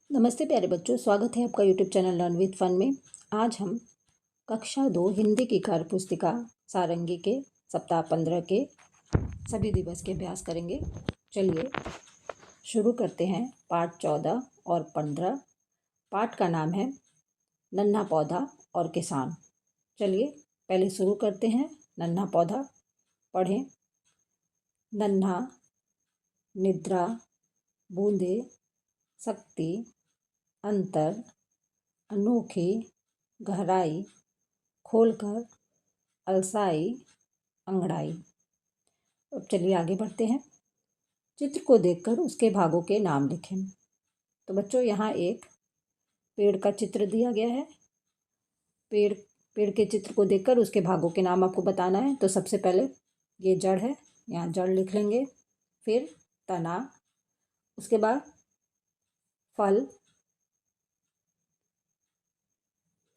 नमस्ते प्यारे बच्चों, स्वागत है आपका YouTube channel learn with fun में। आज हम कक्षा 2 हिंदी की कार्य पुस्तिका सारंगी के सप्ताह 15 के सभी दिवस के अभ्यास करेंगे। चलिए शुरू करते हैं पाठ 14 और 15। पाठ का नाम है नन्हा पौधा और किसान। चलिए पहले शुरू करते हैं। नन्हा पौधा पढ़ें। नन्हा, निद्रा, बूंदे, शक्ति, अंतर, अनोखी, गहराई, खोलकर, अलसाई, अंगड़ाई। अब चलिए आगे बढ़ते हैं। चित्र को देखकर उसके भागों के नाम लिखें। तो बच्चों यहाँ एक पेड़ का चित्र दिया गया है। पेड़ के चित्र को देखकर उसके भागों के नाम आपको बताना है। तो सबसे पहले ये जड़ है, यहाँ जड़ लिख लेंगे। फिर तना, उसके बाद फल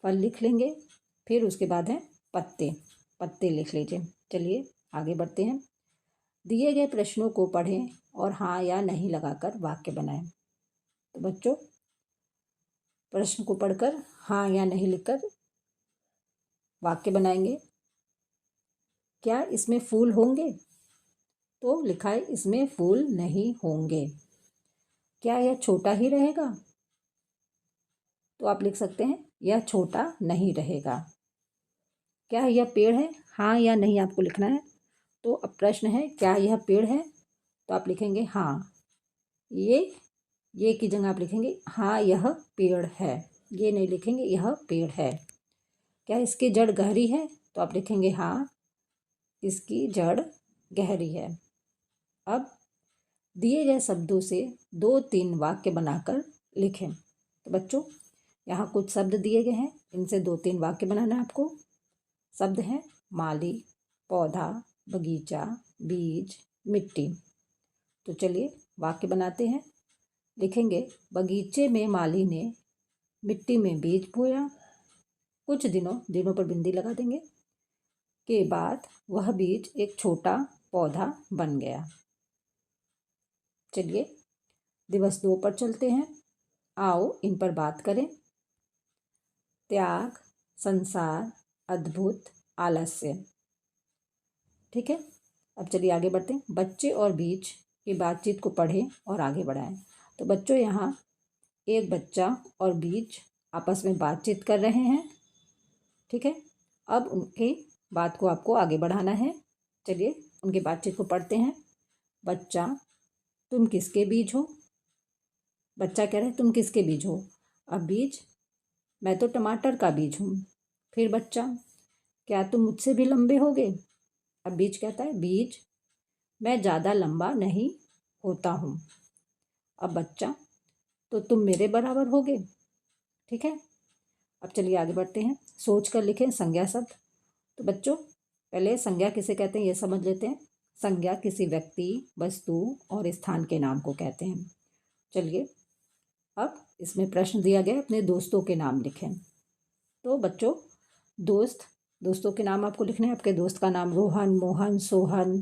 लिख लेंगे। फिर उसके बाद है पत्ते लिख लीजिए। चलिए आगे बढ़ते हैं। दिए गए प्रश्नों को पढ़ें और हाँ या नहीं लगाकर वाक्य बनाएं। तो बच्चों प्रश्न को पढ़कर हाँ या नहीं लिखकर वाक्य बनाएंगे। क्या इसमें फूल होंगे? तो लिखा है इसमें फूल नहीं होंगे। क्या यह छोटा ही रहेगा? तो आप लिख सकते हैं यह छोटा नहीं रहेगा। क्या यह पेड़ है? हाँ या नहीं आपको लिखना है। तो अब प्रश्न है क्या यह पेड़ है? तो आप लिखेंगे हाँ। ये की जगह आप लिखेंगे हाँ यह पेड़ है। ये नहीं लिखेंगे यह पेड़ है। क्या इसकी जड़ गहरी है? तो आप लिखेंगे हाँ इसकी जड़ गहरी है। अब दिए गए शब्दों से 2-3 वाक्य बनाकर लिखें। तो बच्चों यहाँ कुछ शब्द दिए गए हैं, इनसे 2-3 वाक्य बनाना है आपको। शब्द हैं माली, पौधा, बगीचा, बीज, मिट्टी। तो चलिए वाक्य बनाते हैं। लिखेंगे बगीचे में माली ने मिट्टी में बीज बोया। कुछ दिनों पर बिंदी लगा देंगे। के बाद वह बीज एक छोटा पौधा बन गया। चलिए दिवस 2 पर चलते हैं। आओ इन पर बात करें। त्याग, संसार, अद्भुत, आलस्य। ठीक है, अब चलिए आगे बढ़ते हैं। बच्चे और बीज की बातचीत को पढ़ें और आगे बढ़ाएं। तो बच्चों यहाँ एक बच्चा और बीज आपस में बातचीत कर रहे हैं। ठीक है, अब उनकी बात को आपको आगे बढ़ाना है। चलिए उनकी बातचीत को पढ़ते हैं। बच्चा, तुम किसके बीज हो? बच्चा कह रहा है तुम किसके बीज हो? अब बीज, मैं तो टमाटर का बीज हूँ। फिर बच्चा, क्या तुम मुझसे भी लंबे होगे? अब बीज कहता है बीज, मैं ज़्यादा लंबा नहीं होता हूँ। अब बच्चा, तो तुम मेरे बराबर होगे। ठीक है, अब चलिए आगे बढ़ते हैं। सोच कर लिखें संज्ञा शब्द। तो बच्चों पहले संज्ञा किसे कहते हैं ये समझ लेते हैं। संज्ञा किसी व्यक्ति, वस्तु और स्थान के नाम को कहते हैं। चलिए अब इसमें प्रश्न दिया गया, अपने दोस्तों के नाम लिखें। तो बच्चों दोस्तों के नाम आपको लिखने हैं। आपके दोस्त का नाम रोहन, मोहन, सोहन,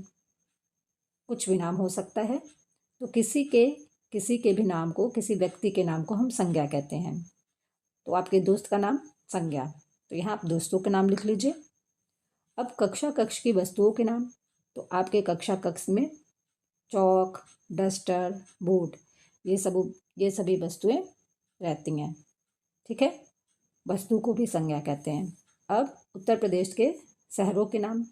कुछ भी नाम हो सकता है। तो किसी के भी नाम को, किसी व्यक्ति के नाम को हम संज्ञा कहते हैं। तो आपके दोस्त का नाम संज्ञा। तो यहाँ आप दोस्तों के नाम लिख लीजिए। अब कक्ष की वस्तुओं के नाम। तो आपके कक्ष में चौक, डस्टर, बोर्ड, ये सभी वस्तुएं रहती हैं। ठीक है, वस्तु को भी संज्ञा कहते हैं। अब उत्तर प्रदेश के शहरों के नाम।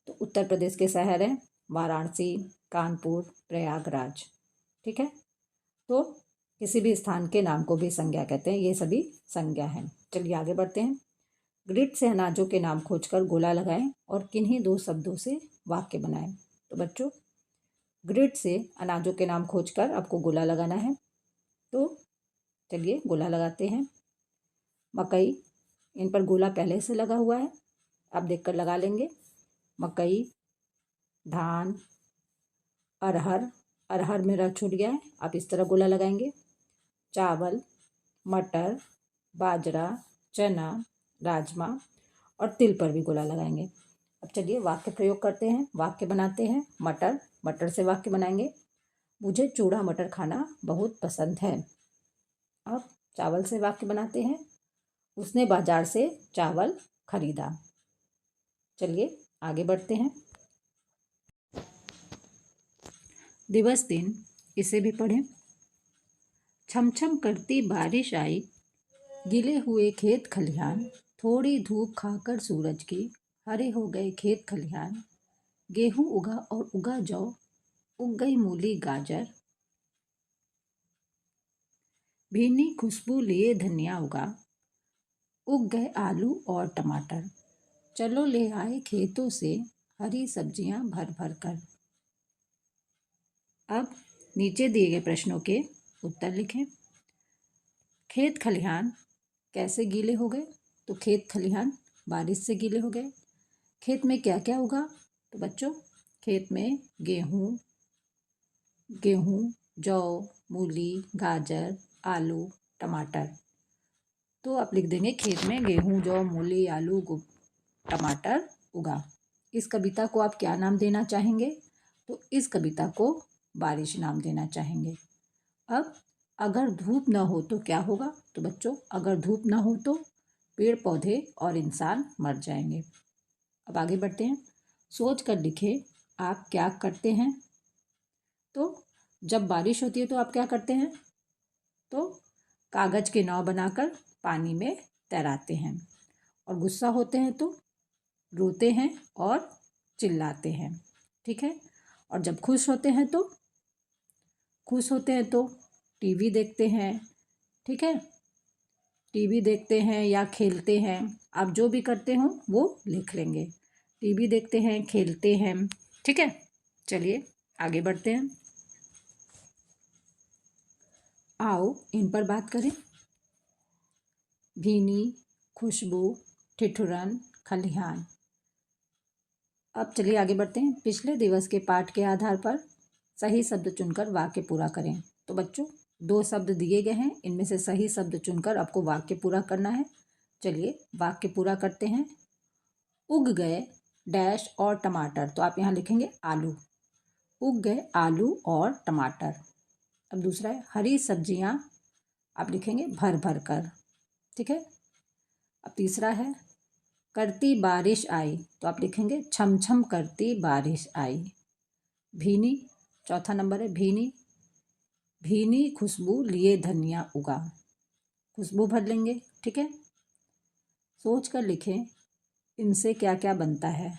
तो उत्तर प्रदेश के शहर हैं वाराणसी, कानपुर, प्रयागराज। ठीक है, तो किसी भी स्थान के नाम को भी संज्ञा कहते हैं। ये सभी संज्ञा हैं। चलिए आगे बढ़ते हैं। ग्रिड से अनाजों के नाम खोजकर गोला लगाएं और किन्हीं 2 शब्दों से वाक्य बनाएं। तो बच्चों ग्रिड से अनाजों के नाम खोजकर आपको गोला लगाना है। तो चलिए गोला लगाते हैं। मकई, इन पर गोला पहले से लगा हुआ है, आप देखकर लगा लेंगे। मकई, धान, अरहर मेरा छूट गया है, आप इस तरह गोला लगाएंगे। चावल, मटर, बाजरा, चना, राजमा और तिल पर भी गोला लगाएंगे। अब चलिए वाक्य प्रयोग करते हैं, वाक्य बनाते हैं। मटर से वाक्य बनाएंगे। मुझे चूड़ा मटर खाना बहुत पसंद है। अब चावल से वाक्य बनाते हैं। उसने बाजार से चावल खरीदा। चलिए आगे बढ़ते हैं। दिवस 3, इसे भी पढ़ें। छम छम करती बारिश आई, गिले हुए खेत खलिहान, थोड़ी धूप खाकर सूरज की, हरे हो गए खेत खलिहान, गेहूं उगा और उगा जौ, उग गई मूली गाजर, भीनी खुशबू लिए धनिया उगा, उग गए आलू और टमाटर, चलो ले आए खेतों से हरी सब्जियां भर भर कर। अब नीचे दिए गए प्रश्नों के उत्तर लिखें। खेत खलिहान कैसे गीले हो गए? तो खेत खलिहान बारिश से गीले हो गए। खेत में क्या क्या उगा? तो बच्चों खेत में गेहूँ, जौ, मूली, गाजर, आलू, टमाटर। तो आप लिख देंगे खेत में गेहूँ, जौ, मूली, आलू, टमाटर उगा। इस कविता को आप क्या नाम देना चाहेंगे? तो इस कविता को बारिश नाम देना चाहेंगे। अब अगर धूप न हो तो क्या होगा? तो बच्चों अगर धूप न हो तो पेड़ पौधे और इंसान मर जाएंगे। अब आगे बढ़ते हैं। सोच कर लिखें आप क्या करते हैं। तो जब बारिश होती है तो आप क्या करते हैं? तो कागज के नाव बनाकर पानी में तैराते हैं। और गुस्सा होते हैं तो रोते हैं और चिल्लाते हैं। ठीक है। और जब खुश होते हैं तो टीवी देखते हैं। ठीक है। टीवी देखते हैं या खेलते हैं। आप जो भी करते हो वो लिख लेंगे। टीवी देखते हैं, खेलते हैं। ठीक है। चलिए आगे बढ़ते हैं। आओ इन पर बात करें। भीनी, खुशबू, ठिठुरन, खलिहान। अब चलिए आगे बढ़ते हैं। पिछले दिवस के पाठ के आधार पर सही शब्द चुनकर वाक्य पूरा करें। तो बच्चों 2 शब्द दिए गए हैं, इनमें से सही शब्द चुनकर आपको वाक्य पूरा करना है। चलिए वाक्य पूरा करते हैं। उग गए डैश और टमाटर, तो आप यहाँ लिखेंगे आलू। उग गए आलू और टमाटर। अब दूसरा है हरी सब्जियाँ, आप लिखेंगे भर भर कर। ठीक है। अब तीसरा है करती बारिश आई, तो आप लिखेंगे छम छम करती बारिश आई। भीनी, चौथा नंबर है भीनी, भीनी खुशबू लिए धनिया उगा। खुशबू भर लेंगे। ठीक है। सोच कर लिखें इनसे क्या क्या बनता है।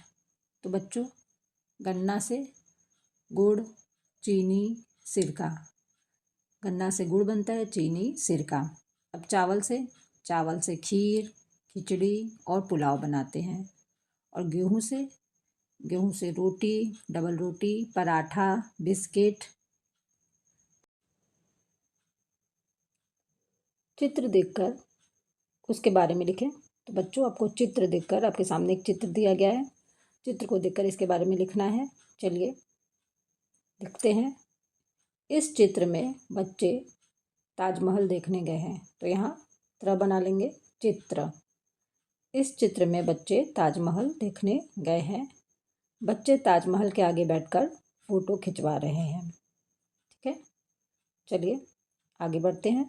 तो बच्चों गन्ना से गुड़, चीनी, सिरका। गन्ना से गुड़ बनता है, चीनी, सिरका। अब चावल से खीर, खिचड़ी और पुलाव बनाते हैं। और गेहूं से रोटी, डबल रोटी, पराठा, बिस्किट। चित्र देखकर उसके बारे में लिखें। तो बच्चों आपको चित्र देखकर, आपके सामने एक चित्र दिया गया है, चित्र को देखकर इसके बारे में लिखना है। चलिए लिखते हैं। इस चित्र में बच्चे ताजमहल देखने गए हैं, तो यहाँ त्र बना लेंगे चित्र। इस चित्र में बच्चे ताजमहल देखने गए हैं। बच्चे ताजमहल के आगे बैठकर फोटो खिंचवा रहे हैं। ठीक है। चलिए आगे बढ़ते हैं।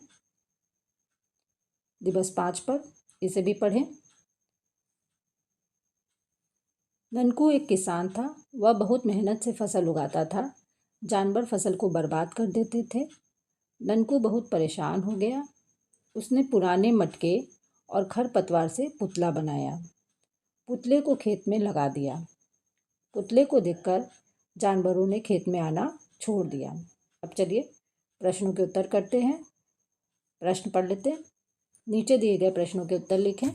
दिवस 5 पर इसे भी पढ़ें। ननकू एक किसान था। वह बहुत मेहनत से फसल उगाता था। जानवर फसल को बर्बाद कर देते थे। ननकू बहुत परेशान हो गया। उसने पुराने मटके और खरपतवार से पुतला बनाया। पुतले को खेत में लगा दिया। पुतले को देखकर जानवरों ने खेत में आना छोड़ दिया। अब चलिए प्रश्नों के उत्तर करते हैं। प्रश्न पढ़ लेते हैं। नीचे दिए गए प्रश्नों के उत्तर लिखें।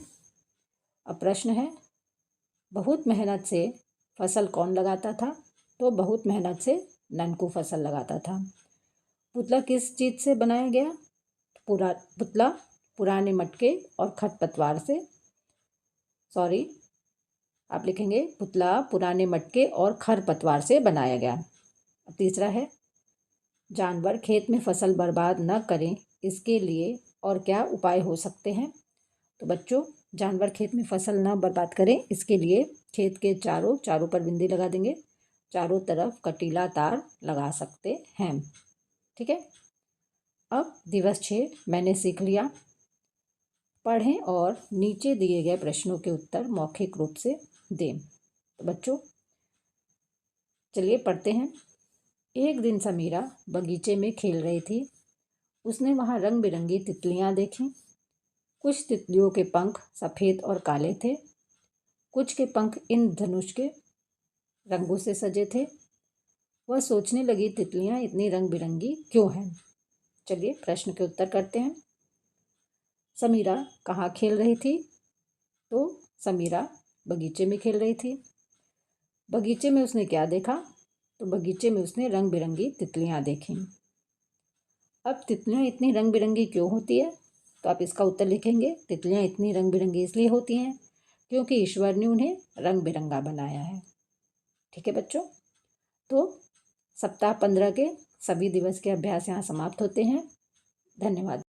अब प्रश्न है बहुत मेहनत से फसल कौन लगाता था? तो बहुत मेहनत से ननकू फसल लगाता था। पुतला किस चीज़ से बनाया गया? पुतला पुराने मटके और खरपतवार से, आप लिखेंगे पुतला पुराने मटके और खरपतवार से बनाया गया। अब तीसरा है जानवर खेत में फसल बर्बाद न करें, इसके लिए और क्या उपाय हो सकते हैं? तो बच्चों जानवर खेत में फसल न बर्बाद करें, इसके लिए खेत के चारों पर बिंदी लगा देंगे। चारों तरफ कटीला तार लगा सकते हैं। ठीक है। अब दिवस 6 मैंने सीख लिया। पढ़ें और नीचे दिए गए प्रश्नों के उत्तर मौखिक रूप से दें। तो बच्चों चलिए पढ़ते हैं। एक दिन समीरा बगीचे में खेल रही थी। उसने वहाँ रंग बिरंगी तितलियाँ देखीं। कुछ तितलियों के पंख सफ़ेद और काले थे, कुछ के पंख इंद्रधनुष के रंगों से सजे थे। वह सोचने लगी, तितलियाँ इतनी रंग बिरंगी क्यों हैं? चलिए प्रश्न के उत्तर करते हैं। समीरा कहाँ खेल रही थी? तो समीरा बगीचे में खेल रही थी। बगीचे में उसने क्या देखा? तो बगीचे में उसने रंग बिरंगी तितलियाँ देखीं। अब तितलियाँ इतनी रंग बिरंगी क्यों होती है? तो आप इसका उत्तर लिखेंगे, तितलियाँ इतनी रंग बिरंगी इसलिए होती हैं क्योंकि ईश्वर ने उन्हें रंग बिरंगा बनाया है। ठीक है बच्चों, तो सप्ताह 15 के सभी दिवस के अभ्यास यहाँ समाप्त होते हैं। धन्यवाद।